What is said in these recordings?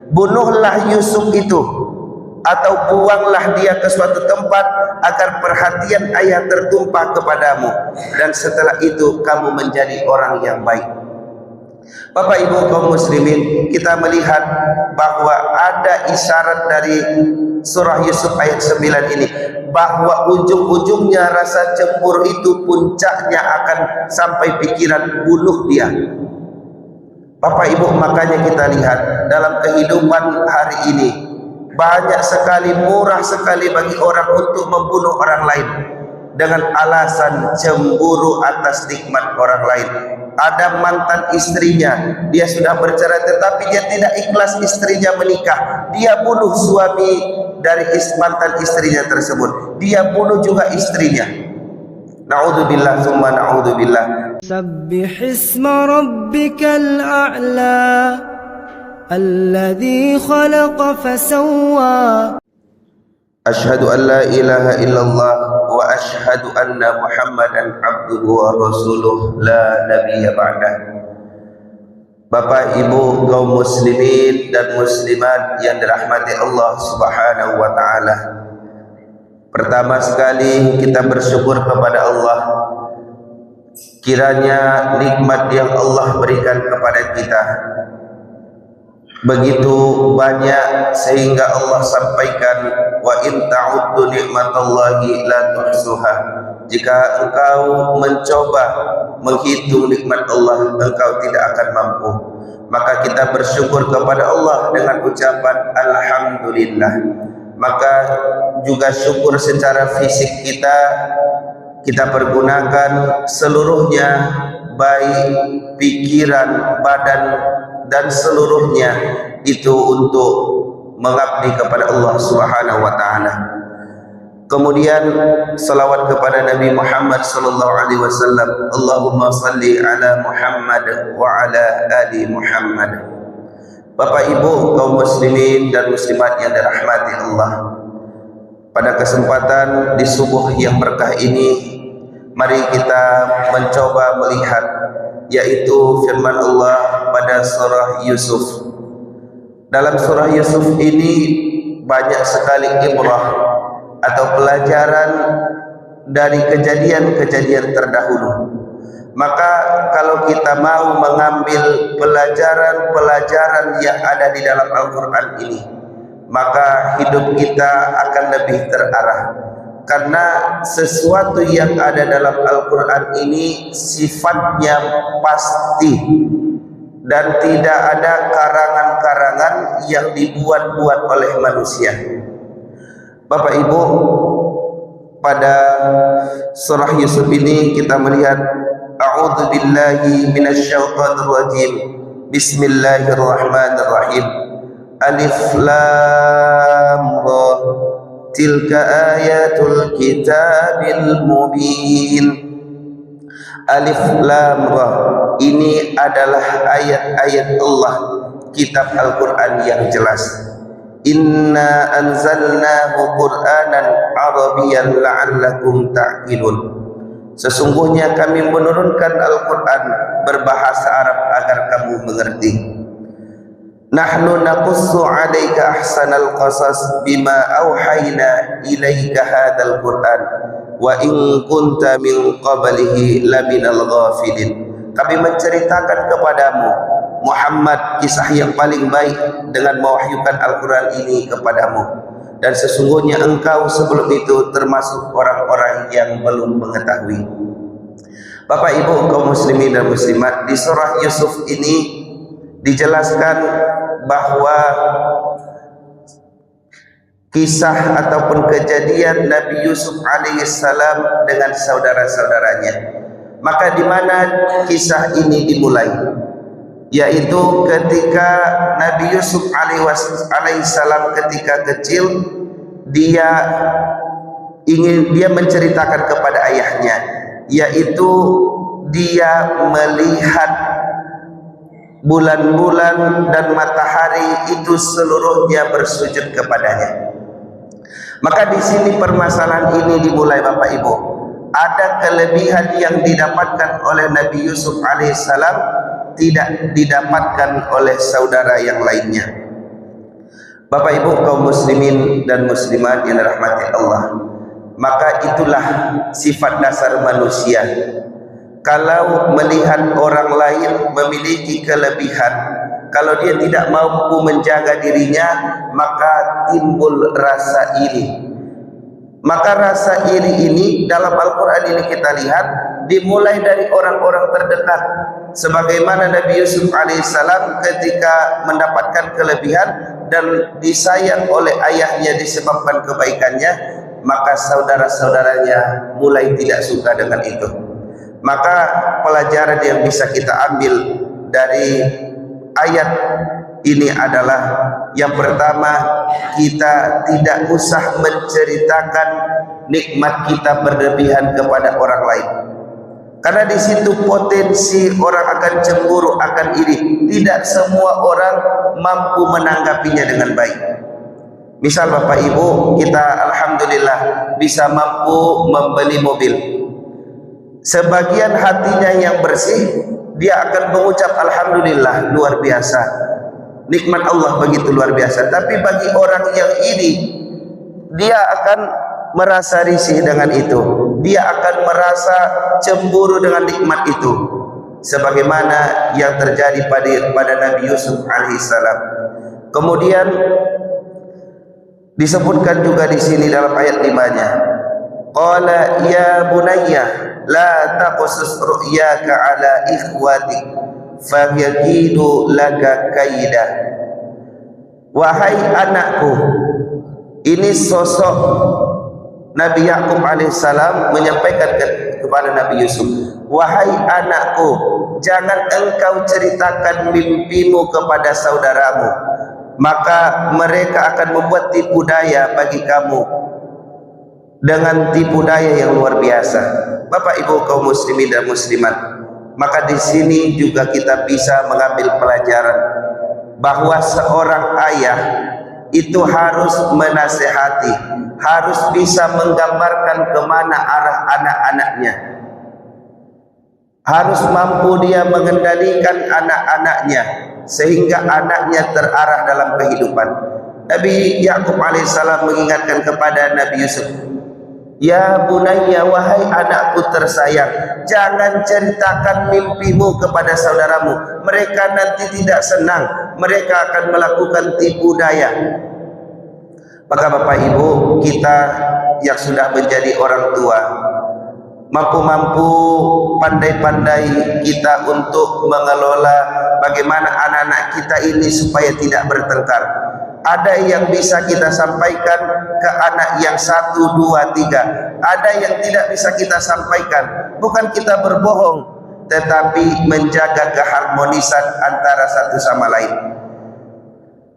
bunuhlah Yusuf itu, atau buanglah dia ke suatu tempat agar perhatian ayah tertumpah kepadamu, dan setelah itu kamu menjadi orang yang baik. Bapak Ibu kaum muslimin, kita melihat bahwa ada isyarat dari surah Yusuf ayat 9 ini, bahwa ujung-ujungnya rasa cemburu itu puncaknya akan sampai pikiran bunuh dia. Bapak Ibu, makanya kita lihat dalam kehidupan hari ini banyak sekali, murah sekali bagi orang untuk membunuh orang lain dengan alasan cemburu atas nikmat orang lain. Ada mantan istrinya, dia sudah bercerai tetapi dia tidak ikhlas istrinya menikah, dia bunuh suami dari mantan istrinya tersebut, dia bunuh juga istrinya. Na'udzubillah summa na'udzubillah. Sabbih isma rabbikal a'la alladhi khalaqa fasawwa. Asyhadu an la ilaha illallah wa asyhadu anna Muhammadan abduhu wa rasuluh la nabiyya ba'dah. Bapak Ibu kaum muslimin dan muslimat yang dirahmati Allah Subhanahu wa taala. Pertama sekali kita bersyukur kepada Allah, kiranya nikmat yang Allah berikan kepada kita begitu banyak sehingga Allah sampaikan, wa in ta'uddu nikmatallahi la tuhsuha. Jika engkau mencoba menghitung nikmat Allah, engkau tidak akan mampu. Maka kita bersyukur kepada Allah dengan ucapan alhamdulillah. Maka juga syukur secara fisik kita pergunakan seluruhnya, baik pikiran, badan dan seluruhnya itu untuk mengabdi kepada Allah Subhanahu wa taala. Kemudian salawat kepada Nabi Muhammad sallallahu alaihi wasallam. Allahumma salli ala Muhammad wa ala ali Muhammad. Bapak Ibu kaum muslimin dan muslimat yang dirahmati Allah, pada kesempatan di subuh yang berkah ini, mari kita mencoba melihat yaitu firman Allah pada surah Yusuf. Dalam surah Yusuf ini banyak sekali ibrah atau pelajaran dari kejadian-kejadian terdahulu. Maka kalau kita mau mengambil pelajaran-pelajaran yang ada di dalam Al-Quran ini, maka hidup kita akan lebih terarah. Karena sesuatu yang ada dalam Al-Quran ini sifatnya pasti dan tidak ada karangan-karangan yang dibuat-buat oleh manusia. Bapak Ibu, pada surah Yusuf ini kita melihat a'udzu billahi minasyaitonir rajim. Bismillahirrahmanirrahim. Alif lam ra. Tilka ayatul kitabil mubin. Alif lam ra. Ini adalah ayat-ayat Allah, kitab Al-Quran yang jelas. Inna anzalnahu Qur'anan Arabiyyan la'allakum ta'qilun. Sesungguhnya kami menurunkan Al-Quran berbahasa Arab agar kamu mengerti. Nahnu naqussu 'alaika ahsanal qasas bima auhayna ilaika hadzal Qur'an wa in kunta min qablihi laminal ghafilin. Kami menceritakan kepadamu Muhammad kisah yang paling baik dengan mewahyukan Al-Quran ini kepadamu, dan sesungguhnya engkau sebelum itu termasuk orang-orang yang belum mengetahui. Bapak Ibu kaum muslimin dan muslimat, di surah Yusuf ini dijelaskan bahwa kisah ataupun kejadian Nabi Yusuf alaihissalam dengan saudara-saudaranya. Maka di mana kisah ini dimulai? Yaitu ketika Nabi Yusuf alaihissalam ketika kecil, dia menceritakan kepada ayahnya, yaitu dia melihat bulan-bulan dan matahari itu seluruhnya bersujud kepadanya. Maka di sini permasalahan ini dimulai, Bapak Ibu. Ada kelebihan yang didapatkan oleh Nabi Yusuf alaihissalam tidak didapatkan oleh saudara yang lainnya. Bapak Ibu kaum muslimin dan muslimat yang dirahmati Allah, maka itulah sifat dasar manusia. Kalau melihat orang lain memiliki kelebihan, kalau dia tidak mampu menjaga dirinya, maka timbul rasa iri. Maka rasa iri ini dalam Al-Quran ini kita lihat dimulai dari orang-orang terdekat. Sebagaimana Nabi Yusuf alaihissalam ketika mendapatkan kelebihan dan disayang oleh ayahnya disebabkan kebaikannya, maka saudara-saudaranya mulai tidak suka dengan itu. Maka pelajaran yang bisa kita ambil dari ayat ini adalah yang pertama, kita tidak usah menceritakan nikmat kita berlebihan kepada orang lain, karena di situ potensi orang akan cemburu, akan iri. Tidak semua orang mampu menanggapinya dengan baik. Misal Bapak Ibu, kita alhamdulillah bisa mampu membeli mobil. Sebagian hatinya yang bersih, dia akan mengucap alhamdulillah, luar biasa, nikmat Allah begitu luar biasa. Tapi bagi orang yang iri, dia akan merasa risih dengan itu, dia akan merasa cemburu dengan nikmat itu, sebagaimana yang terjadi pada Nabi Yusuf alaihissalam. Kemudian disebutkan juga di sini dalam ayat 5-nya, qala ya bunayya la taqsus ru'yaka ala ikhwatik fayakidu laka kaida. Wahai anakku, ini sosok Nabi Yakub alaihissalam menyampaikan kepada Nabi Yusuf, wahai anakku, jangan engkau ceritakan mimpimu kepada saudaramu, maka mereka akan membuat tipu daya bagi kamu dengan tipu daya yang luar biasa. Bapak Ibu kaum muslimin dan muslimat, maka di sini juga kita bisa mengambil pelajaran bahwa seorang ayah itu harus menasehati, harus bisa menggambarkan kemana arah anak-anaknya, harus mampu dia mengendalikan anak-anaknya sehingga anaknya terarah dalam kehidupan. Nabi Yakub alaihissalam mengingatkan kepada Nabi Yusuf, ya bunayya, wahai anakku tersayang, jangan ceritakan mimpimu kepada saudaramu, mereka nanti tidak senang, mereka akan melakukan tipu daya. Maka Bapak Ibu, kita yang sudah menjadi orang tua, mampu-mampu, pandai-pandai kita untuk mengelola bagaimana anak-anak kita ini supaya tidak bertengkar. Ada yang bisa kita sampaikan ke anak yang 1, 2, 3, ada yang tidak bisa kita sampaikan. Bukan kita berbohong, tetapi menjaga keharmonisan antara satu sama lain.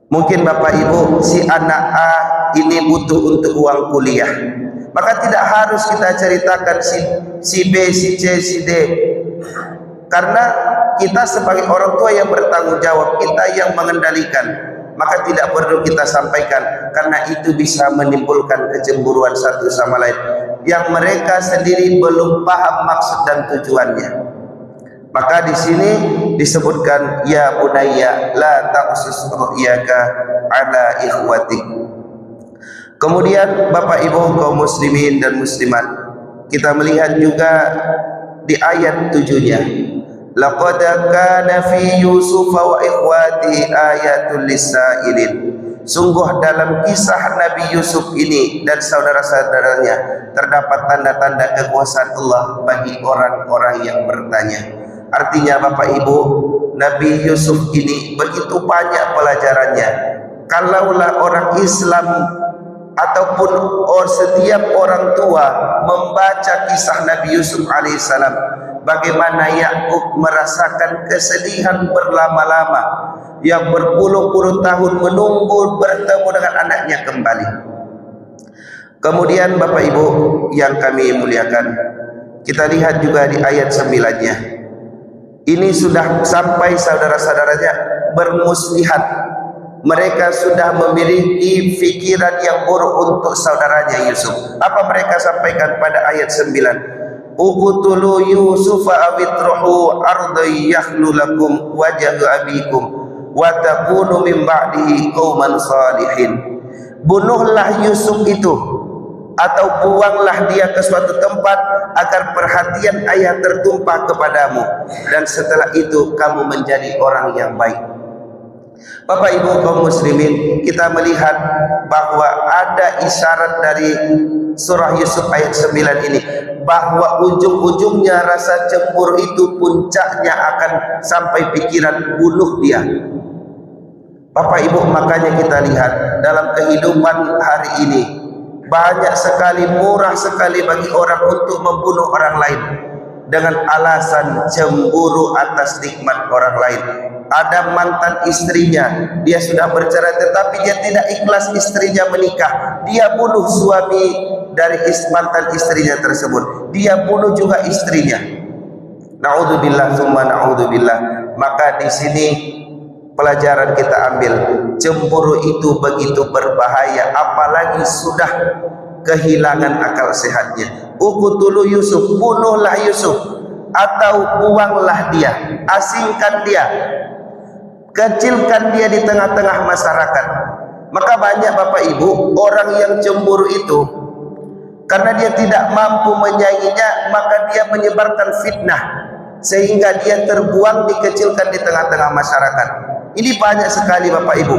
Mungkin Bapak Ibu, si anak A ini butuh untuk uang kuliah, maka tidak harus kita ceritakan si B, si C, si D, karena kita sebagai orang tua yang bertanggung jawab, kita yang mengendalikan, maka tidak perlu kita sampaikan, karena itu bisa menimbulkan kecemburuan satu sama lain yang mereka sendiri belum paham maksud dan tujuannya. Maka di sini disebutkan, ya bunayya la taqsus ru'yaka ala ikhwatik. Kemudian Bapak Ibu kaum muslimin dan muslimat, kita melihat juga di ayat 7-nya, laqad kana fi yusufa wa ikhwati ayatul lisailin. Sungguh dalam kisah Nabi Yusuf ini dan saudara-saudaranya terdapat tanda-tanda kekuasaan Allah bagi orang-orang yang bertanya. Artinya Bapak Ibu, Nabi Yusuf ini begitu banyak pelajarannya. Kalaulah orang Islam ataupun setiap orang tua membaca kisah Nabi Yusuf alaihissalam, bagaimana Yakub merasakan kesedihan berlama-lama, yang berpuluh-puluh tahun menunggu bertemu dengan anaknya kembali. Kemudian Bapak Ibu yang kami muliakan, kita lihat juga di ayat 9-nya. Ini sudah sampai saudara-saudaranya bermuslihat. Mereka sudah memiliki fikiran yang buruk untuk saudaranya Yusuf. Apa mereka sampaikan pada ayat 9? Uqtulu Yusufa awitruhu ardai yakhlu lakum wajhu abikum wa takunu min ba'dihi qauman salihin. Bunuhlah Yusuf itu atau buanglah dia ke suatu tempat agar perhatian ayah tertumpah kepadamu, dan setelah itu kamu menjadi orang yang baik. Bapak Ibu kaum muslimin, kita melihat bahwa ada isyarat dari surah Yusuf ayat 9 ini, bahwa ujung-ujungnya rasa cemburu itu puncaknya akan sampai pikiran bunuh dia. Bapak Ibu, makanya kita lihat dalam kehidupan hari ini banyak sekali, murah sekali bagi orang untuk membunuh orang lain dengan alasan cemburu atas nikmat orang lain. Ada mantan istrinya, dia sudah bercerai tetapi dia tidak ikhlas istrinya menikah, dia bunuh suami dari mantan istrinya tersebut, dia bunuh juga istrinya. Naudzubillah tsumma naudzubillah. Maka di sini pelajaran kita ambil, cemburu itu begitu berbahaya, apalagi sudah kehilangan akal sehatnya. Uqtulu Yusuf, bunuhlah Yusuf atau buanglah dia, asingkan dia, kecilkan dia di tengah-tengah masyarakat. Maka banyak Bapak Ibu orang yang cemburu itu karena dia tidak mampu menyayanginya, maka dia menyebarkan fitnah sehingga dia terbuang, dikecilkan di tengah-tengah masyarakat. Ini banyak sekali Bapak Ibu,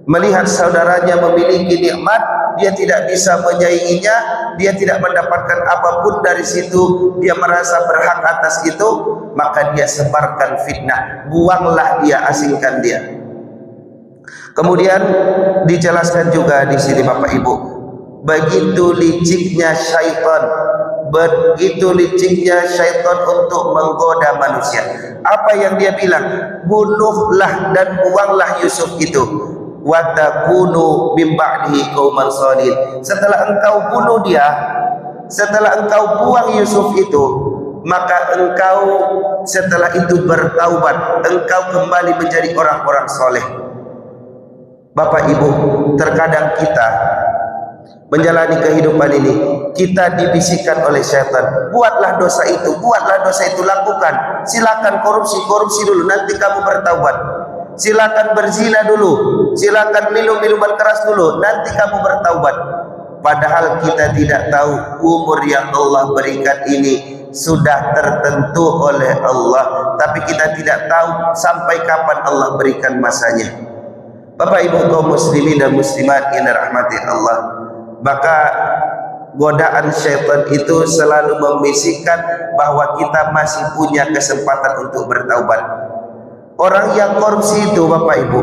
melihat saudaranya memiliki nikmat, dia tidak bisa menyayanginya, dia tidak mendapatkan apapun dari situ, dia merasa berhak atas itu, maka dia sebarkan fitnah, buanglah dia, asingkan dia. Kemudian dijelaskan juga di sini Bapak Ibu, begitu liciknya syaitan, begitu liciknya syaitan untuk menggoda manusia. Apa yang dia bilang? Bunuhlah dan buanglah Yusuf itu, wa takunu min ba'dihi qauman salihin. Setelah engkau bunuh dia, setelah engkau buang Yusuf itu, maka engkau setelah itu bertaubat, engkau kembali menjadi orang-orang soleh. Bapak Ibu, terkadang kita menjalani kehidupan ini, kita dibisikkan oleh syaitan, buatlah dosa itu, buatlah dosa itu, lakukan. Silakan korupsi dulu, nanti kamu bertaubat. Silakan berzina dulu, silakan minum minuman keras dulu, nanti kamu bertaubat. Padahal kita tidak tahu umur yang Allah berikan ini sudah tertentu oleh Allah, tapi kita tidak tahu sampai kapan Allah berikan masanya. Bapak Ibu kaum muslimin dan muslimat yang dirahmati Allah, maka godaan syaitan itu selalu membisikkan bahwa kita masih punya kesempatan untuk bertaubat. Orang yang korupsi itu Bapak Ibu,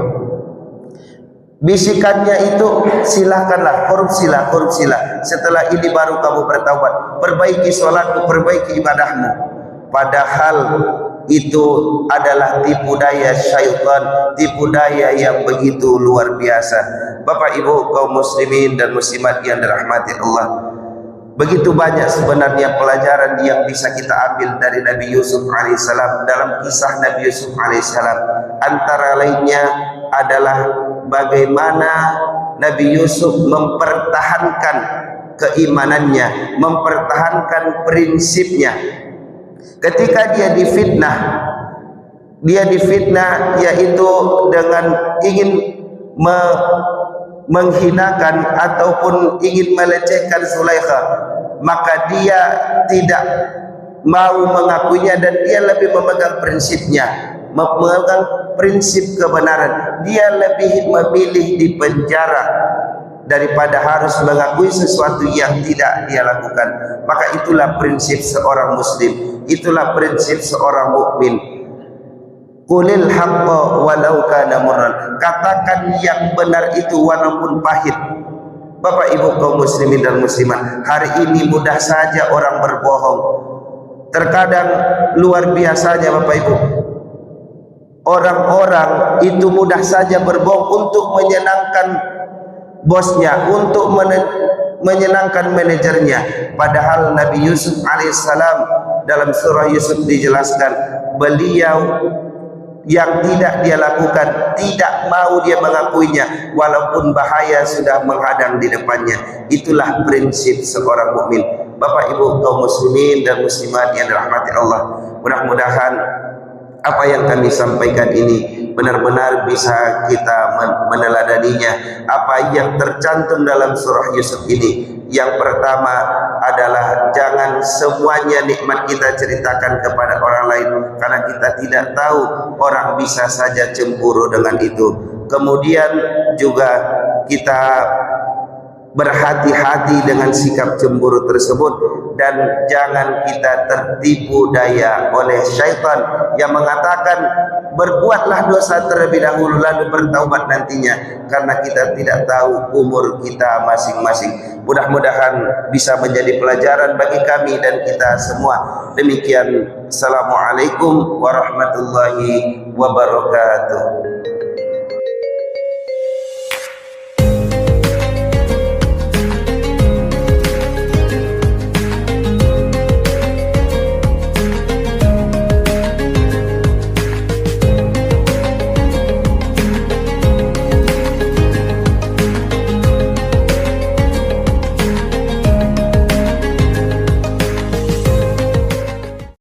bisikannya itu silakanlah, korupsilah. Setelah ini baru kamu bertaubat, perbaiki sholatmu, perbaiki ibadahmu. Padahal itu adalah tipu daya syaitan, tipu daya yang begitu luar biasa. Bapak Ibu kaum muslimin dan muslimat yang dirahmati Allah, begitu banyak sebenarnya pelajaran yang bisa kita ambil dari Nabi Yusuf alaihissalam. Dalam kisah Nabi Yusuf alaihissalam, antara lainnya adalah bagaimana Nabi Yusuf mempertahankan keimanannya, mempertahankan prinsipnya. Ketika dia difitnah yaitu dengan ingin menghinakan ataupun ingin melecehkan Zulaikha, maka dia tidak mau mengakuinya dan dia lebih memegang prinsipnya, memegang prinsip kebenaran. Dia lebih memilih di penjara daripada harus mengakui sesuatu yang tidak dia lakukan. Maka itulah prinsip seorang muslim, itulah prinsip seorang mukmin. Qulil haqqa walau kana murran, katakan yang benar itu walaupun pahit. Bapak Ibu kaum muslimin dan muslimat, hari ini mudah saja orang berbohong. Terkadang luar biasanya Bapak Ibu, orang-orang itu mudah saja berbohong untuk menyenangkan bosnya, untuk menyenangkan manajernya. Padahal Nabi Yusuf alaihissalam dalam surah Yusuf dijelaskan, beliau yang tidak dia lakukan, tidak mau dia mengakuinya walaupun bahaya sudah menghadang di depannya. Itulah prinsip seorang mukmin. Bapak Ibu kaum muslimin dan muslimat yang dirahmati Allah, mudah-mudahan apa yang kami sampaikan ini benar-benar bisa kita meneladaninya. Apa yang tercantum dalam surah Yusuf ini, yang pertama adalah jangan semuanya nikmat kita ceritakan kepada orang lain, karena kita tidak tahu, orang bisa saja cemburu dengan itu. Kemudian juga kita berhati-hati dengan sikap cemburu tersebut, dan jangan kita tertipu daya oleh syaitan yang mengatakan berbuatlah dosa terlebih dahulu lalu bertaubat nantinya, karena kita tidak tahu umur kita masing-masing. Mudah-mudahan bisa menjadi pelajaran bagi kami dan kita semua. Demikian, Assalamualaikum warahmatullahi wabarakatuh.